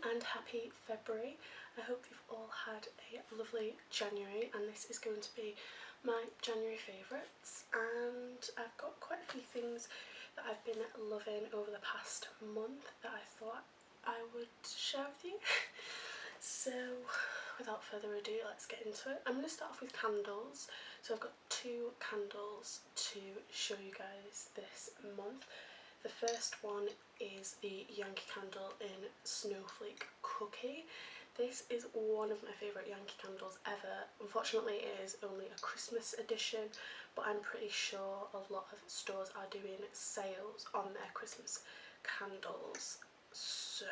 and happy February. I hope you've all had a lovely January, and this is going to be my January favourites. And I've got quite a few things that I've been loving over the past month that I thought I would share with you. So without further ado, let's get into it. I'm going to start off with candles. So I've got 2 candles to show you guys this month. The first one is the Yankee Candle in Snowflake Cookie. This is one of my favourite Yankee candles ever. Unfortunately it is only a Christmas edition, but I'm pretty sure a lot of stores are doing sales on their Christmas candles. So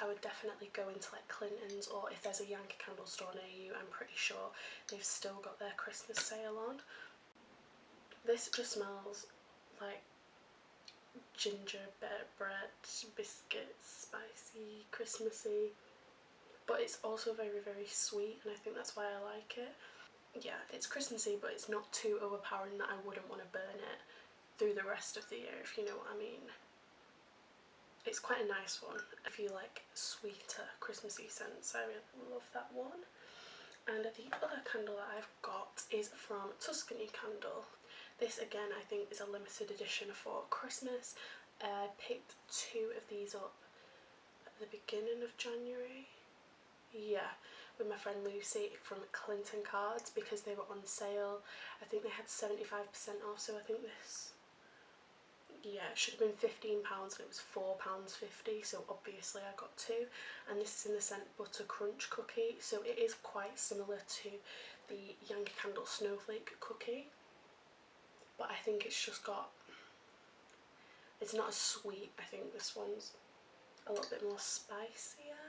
I would definitely go into like Clinton's, or if there's a Yankee Candle store near you, I'm pretty sure they've still got their Christmas sale on. This just smells like gingerbread, biscuits, spicy, Christmassy, but it's also very, very sweet, and I think that's why I like it. Yeah, it's Christmassy, but it's not too overpowering that I wouldn't want to burn it through the rest of the year, if you know what I mean. It's quite a nice one. If you like sweeter Christmassy scents, I really love that one. And the other candle that I've got is from Tuscany Candle. This again I think is a limited edition for Christmas. I picked 2 of these up at the beginning of January. Yeah, with my friend Lucy from Clinton Cards, because they were on sale. I think they had 75% off, so I think this, yeah, it should have been £15 and it was £4.50, so obviously I got 2. And this is in the scent Butter Crunch Cookie, so it is quite similar to the Yankee Candle Snowflake Cookie, but I think it's just got, it's not as sweet. I think this one's a little bit more spicier,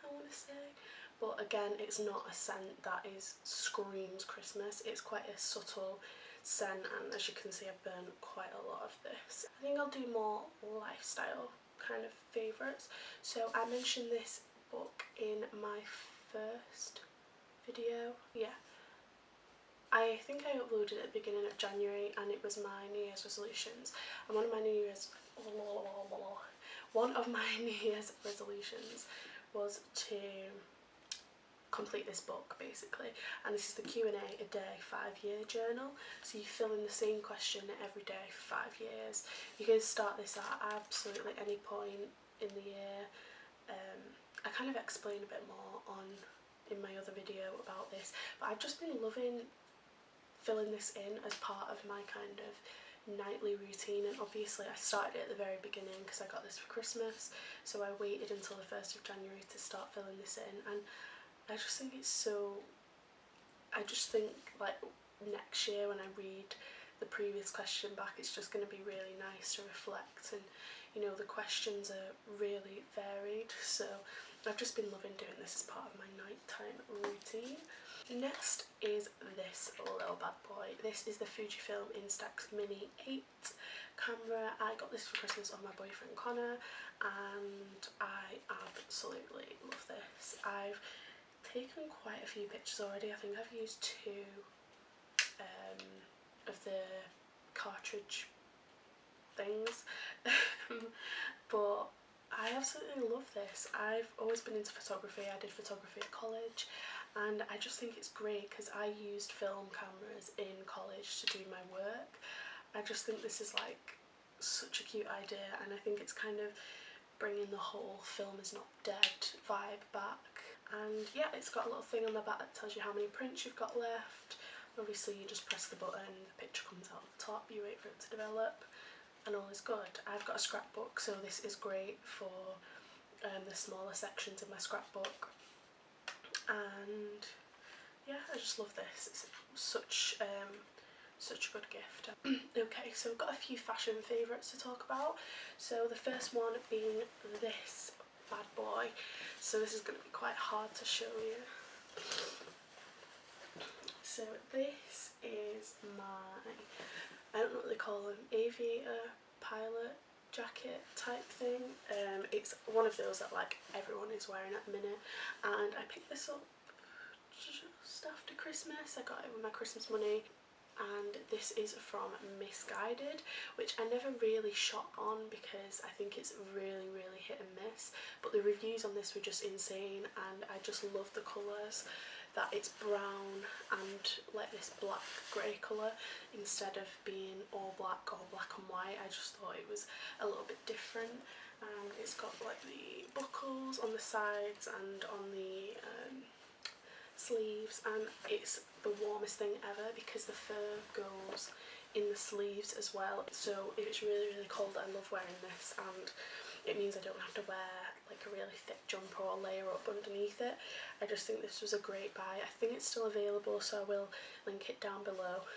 I want to say. But again, it's not a scent that screams Christmas. It's quite a subtle scent, and as you can see I've burned quite a lot of this. I think I'll do more lifestyle kind of favourites. So I mentioned this book in my first video. Yeah, I think I uploaded it at the beginning of January, and it was my New Year's resolutions. And one of my New Year's resolutions was to complete this book basically, and this is the Q&A a day 5-year journal. So you fill in the same question every day for 5 years. You can start this at absolutely any point in the year. I kind of explain a bit more in my other video about this, but I've just been loving filling this in as part of my kind of nightly routine. And obviously I started it at the very beginning because I got this for Christmas, so I waited until the 1st of January to start filling this in. And I just think it's so, I just think like next year when I read the previous question back, it's just going to be really nice to reflect, and you know, the questions are really varied, so I've just been loving doing this as part of my nighttime routine. Next is this little bad boy. This is the Fujifilm Instax Mini 8 camera. I got this for Christmas off my boyfriend Connor, and I absolutely love this. I've taken quite a few pictures already. I think I've used 2 of the cartridge things, but I absolutely love this. I've always been into photography. I did photography at college, and I just think it's great because I used film cameras in college to do my work. I just think this is like such a cute idea, and I think it's kind of bringing the whole film is not dead vibe back. And yeah, it's got a little thing on the back that tells you how many prints you've got left. Obviously you just press the button, the picture comes out the top, you wait for it to develop, and all is good. I've got a scrapbook, so this is great for the smaller sections of my scrapbook. And yeah, I just love this. It's such a good gift. Okay, so I've got a few fashion favourites to talk about. So the first one being this bad boy. So this is going to be quite hard to show you. So this is my, I don't know what they call them, aviator pilot jacket type thing. It's one of those that like everyone is wearing at the minute, and I picked this up just after Christmas. I got it with my Christmas money. and this is from Missguided, which I never really shot on because I think it's really hit and miss, but the reviews on this were just insane, and I just love the colours, that it's brown and like this black grey colour instead of being all black or black and white. I just thought it was a little bit different. And it's got like the buckles on the sides and on the sleeves, and it's the warmest thing ever because the fur goes in the sleeves as well, so if it's really cold, I love wearing this, and it means I don't have to wear like a really thick jumper or layer up underneath it. I just think this was a great buy. I think it's still available, so I will link it down below.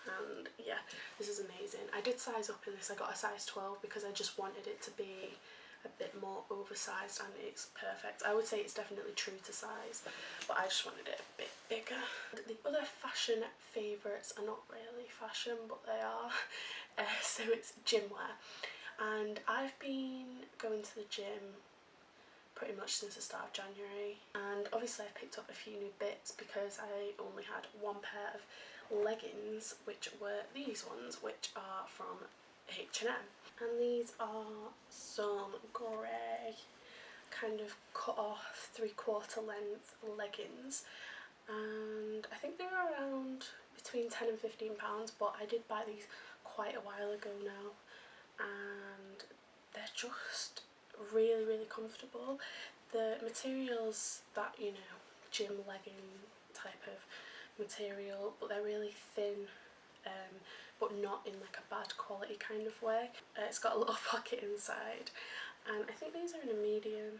And yeah, this is amazing. I did size up in this. I got a size 12 because I just wanted it to be a bit more oversized, and it's perfect. I would say it's definitely true to size, but I just wanted it a bit bigger. The other fashion favourites are not really fashion, but they are. So it's gym wear, and I've been going to the gym pretty much since the start of January, and obviously I picked up a few new bits because I only had one pair of leggings, which were these ones, which are from H&M, and these are some grey kind of cut off 3/4 length leggings, and I think they were around between £10 and £15, but I did buy these quite a while ago now, and they're just really comfortable. The materials that, you know, gym legging type of material, but they're really thin, but not in like a bad quality kind of way. It's got a little pocket inside, and I think these are in a medium.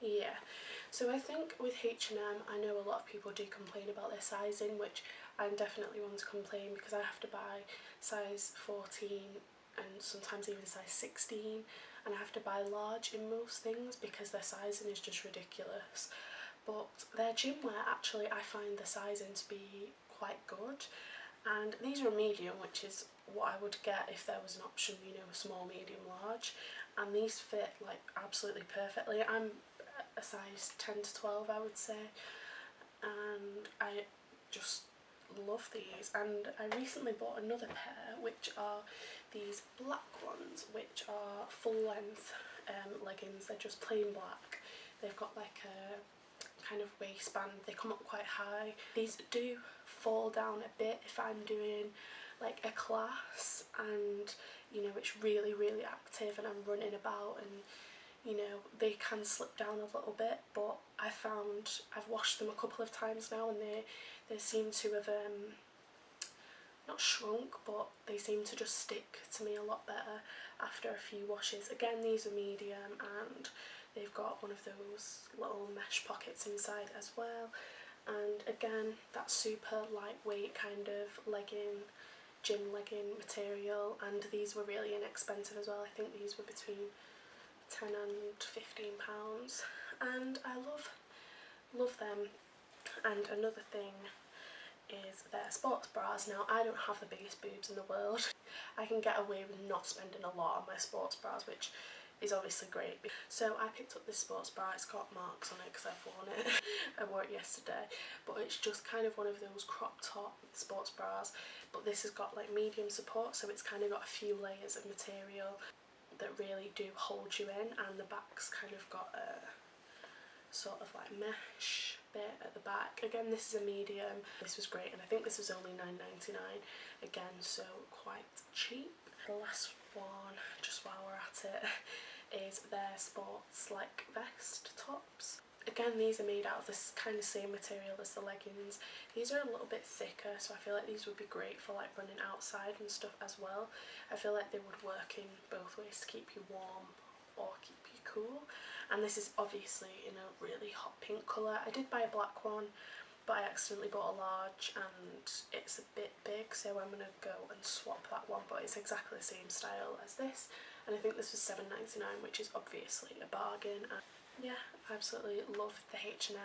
Yeah, so I think with H&M, I know a lot of people do complain about their sizing, which I'm definitely one to complain because I have to buy size 14 and sometimes even size 16, and I have to buy large in most things because their sizing is just ridiculous. But their gym wear, actually, I find the sizing to be quite good, and these are a medium, which is what I would get if there was an option, you know, a small, medium, large, and these fit like absolutely perfectly. I'm a size 10 to 12, I would say, and I just love these. And I recently bought another pair, which are these black ones, which are full length leggings. They're just plain black. They've got like a kind of waistband, they come up quite high. These do fall down a bit if I'm doing like a class and, you know, it's really active and I'm running about, and you know, they can slip down a little bit, but I found I've washed them a couple of times now, and they seem to have not shrunk, but they seem to just stick to me a lot better after a few washes. Again, these are medium, and they've got one of those little mesh pockets inside as well, and again, that super lightweight kind of legging, gym legging material, and these were really inexpensive as well. I think these were between £10 and £15, and I love them. And another thing is their sports bras. Now, I don't have the biggest boobs in the world. I can get away with not spending a lot on my sports bras, which is obviously great. So I picked up this sports bra. It's got marks on it because I've worn it. I wore it yesterday, but it's just kind of one of those crop top sports bras, but this has got like medium support, so it's kind of got a few layers of material that really do hold you in, and the back's kind of got a sort of like mesh bit at the back. Again, this is a medium. This was great, and I think this was only £9.99 again, so quite cheap. The last one, just while we're at it, is their sports like vest tops. Again, these are made out of this kind of same material as the leggings. These are a little bit thicker, so I feel like these would be great for like running outside and stuff as well. I feel like they would work in both ways to keep you warm or keep you cool. And this is obviously in a really hot pink colour. I did buy a black one, but I accidentally bought a large and it's a bit big, so I'm going to go and swap that one, but it's exactly the same style as this, and I think this was £7.99, which is obviously a bargain. And yeah, I absolutely love the H&M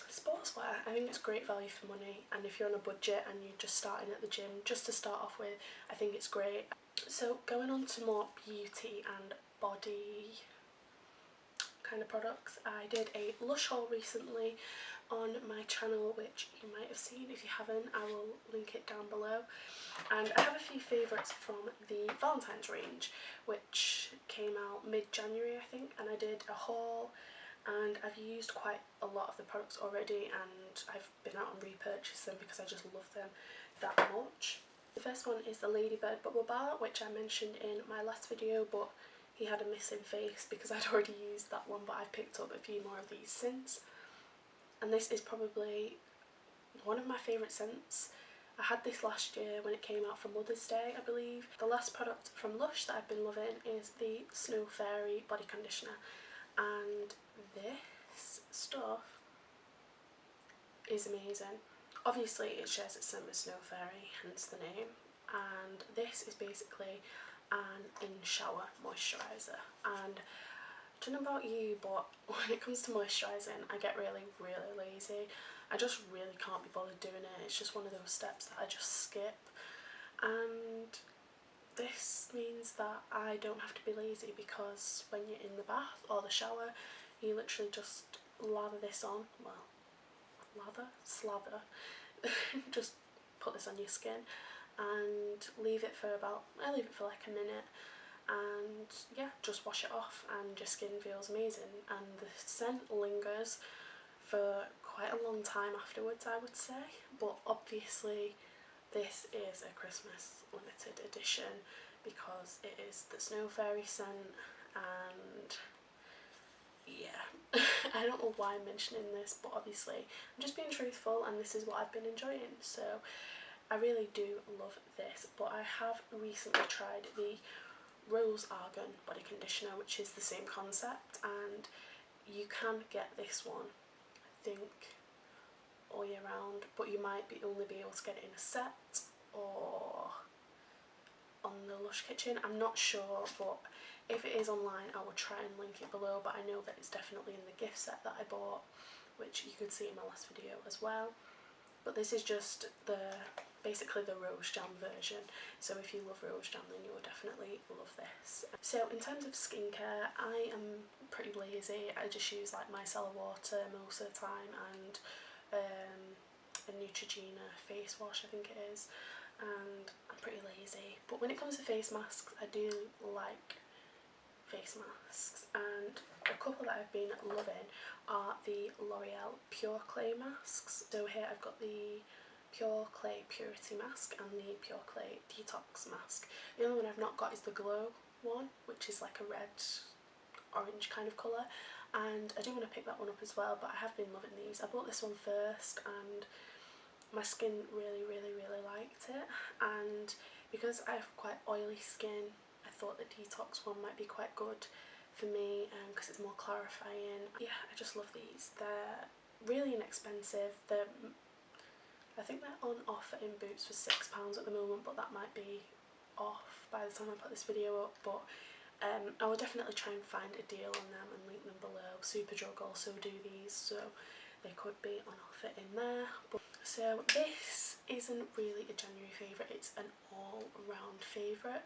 sportswear. I think it's great value for money, and if you're on a budget and you're just starting at the gym, just to start off with, I think it's great. So going on to more beauty and body kind of products. I did a Lush haul recently on my channel, which you might have seen. If you haven't, I will link it down below. And I have a few favourites from the Valentine's range, which came out mid-January I think, and I did a haul and I've used quite a lot of the products already, and I've been out and repurchased them because I just love them that much. The first one is the Ladybird Bubble Bar, which I mentioned in my last video, but he had a missing face because I'd already used that one, but I've picked up a few more of these since. And this is probably one of my favourite scents. I had this last year when it came out for Mother's Day, I believe. The last product from Lush that I've been loving is the Snow Fairy body conditioner, and this stuff is amazing. Obviously it shares its scent with Snow Fairy, hence the name, and this is basically an in-shower moisturiser. And I don't know about you, but when it comes to moisturising, I get really lazy. I just really can't be bothered doing it. It's just one of those steps that I just skip, and this means that I don't have to be lazy, because when you're in the bath or the shower, you literally just lather this on. Well, slather just put this on your skin and leave it for I leave it for like a minute, and yeah, just wash it off and your skin feels amazing, and the scent lingers for quite a long time afterwards, I would say. But obviously this is a Christmas limited edition because it is the Snow Fairy scent, and yeah, I don't know why I'm mentioning this, but obviously I'm just being truthful, and this is what I've been enjoying, so I really do love this. But I have recently tried the Rose Argan body conditioner, which is the same concept, and you can get this one, I think, all year round, but you might only be able to get it in a set or on the Lush Kitchen. I'm not sure, but if it is online I will try and link it below, but I know that it's definitely in the gift set that I bought, which you could see in my last video as well. But this is just basically the rose jam version, so if you love rose jam then you will definitely love this. So in terms of skincare, I am pretty lazy. I just use like micellar water most of the time, and a Neutrogena face wash I think it is, and I'm pretty lazy. But when it comes to face masks, I do like face masks, and a couple that I've been loving are the L'Oreal Pure Clay masks. So here I've got the Pure Clay Purity Mask and the Pure Clay Detox Mask. The only one I've not got is the Glow one, which is like a red orange kind of colour, and I do want to pick that one up as well, but I have been loving these. I bought this one first and my skin really liked it, and because I have quite oily skin, I thought the detox one might be quite good for me because it's more clarifying. Yeah, I just love these. They're really inexpensive. I think they're on offer in Boots for £6 at the moment, but that might be off by the time I put this video up. But I will definitely try and find a deal on them and link them below. Superdrug also do these, so they could be on offer in there. So this isn't really a January favourite, it's an all-round favourite,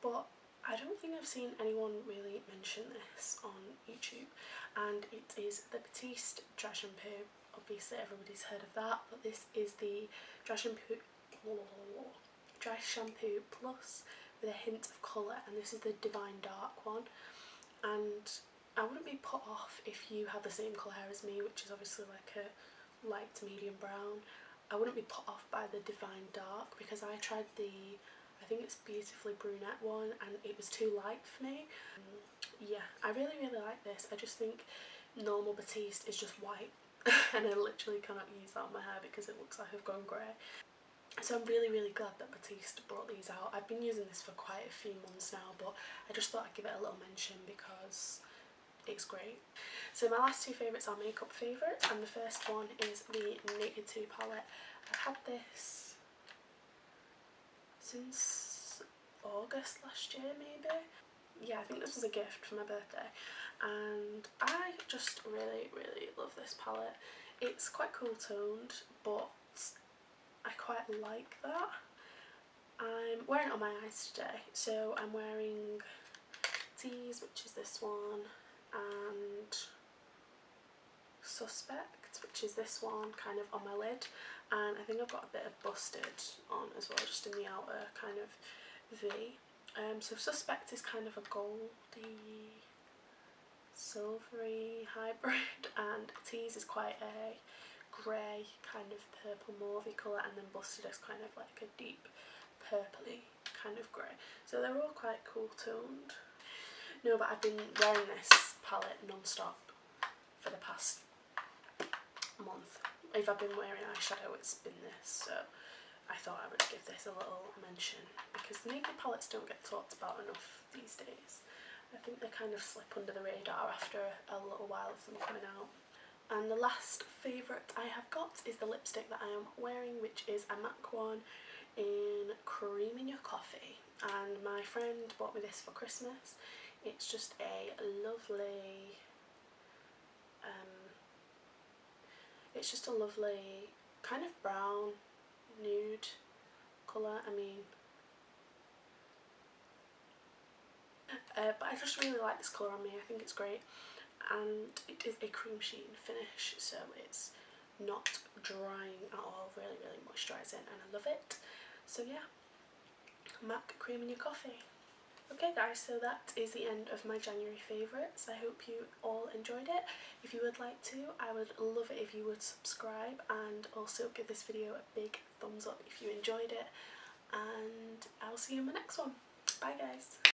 but I don't think I've seen anyone really mention this on YouTube, and it is the Batiste Dry Shampoo. Obviously everybody's heard of that, but this is the Dry Shampoo Plus with a hint of colour, and this is the Divine Dark one. And I wouldn't be put off if you have the same colour hair as me, which is obviously like a light to medium brown. I wouldn't be put off by the Divine Dark, because I tried I think it's Beautifully Brunette one, and it was too light for me. Yeah, I really like this. I just think normal Batiste is just white and I literally cannot use that on my hair because it looks like I've gone grey. So I'm really glad that Batiste brought these out. I've been using this for quite a few months now, but I just thought I'd give it a little mention because it's great. So my last two favourites are makeup favourites, and the first one is the Naked 2 palette. I've had this since August last year maybe. Yeah, I think this was a gift for my birthday, and I just really love this palette. It's quite cool toned, but I quite like that. I'm wearing it on my eyes today, so I'm wearing these, which is this one, and Suspect, which is this one kind of on my lid, and I think I've got a bit of Busted on as well, just in the outer kind of V. So Suspect is kind of a goldy, silvery hybrid, and Tease is quite a grey, kind of purple mauvey colour, and then Busted is kind of like a deep purpley kind of grey. So they're all quite cool toned. No, but I've been wearing this palette non-stop for the past month. If I've been wearing eyeshadow, it's been this, so I thought I would give this a little mention, because naked palettes don't get talked about enough these days. I think they kind of slip under the radar after a little while of them coming out. And the last favourite I have got is the lipstick that I am wearing, which is a MAC one in Cream in Your Coffee, and my friend bought me this for Christmas. It's just a lovely, it's just a lovely kind of brown nude colour. I mean, but I just really like this colour on me. I think it's great, and it is a cream sheen finish, so it's not drying at all, really moisturising, and I love it. So yeah, MAC Cream in Your Coffee. Okay guys, so that is the end of my January favourites. I hope you all enjoyed it. If you would like to, I would love it if you would subscribe, and also give this video a big thumbs up if you enjoyed it, and I'll see you in my next one. Bye guys.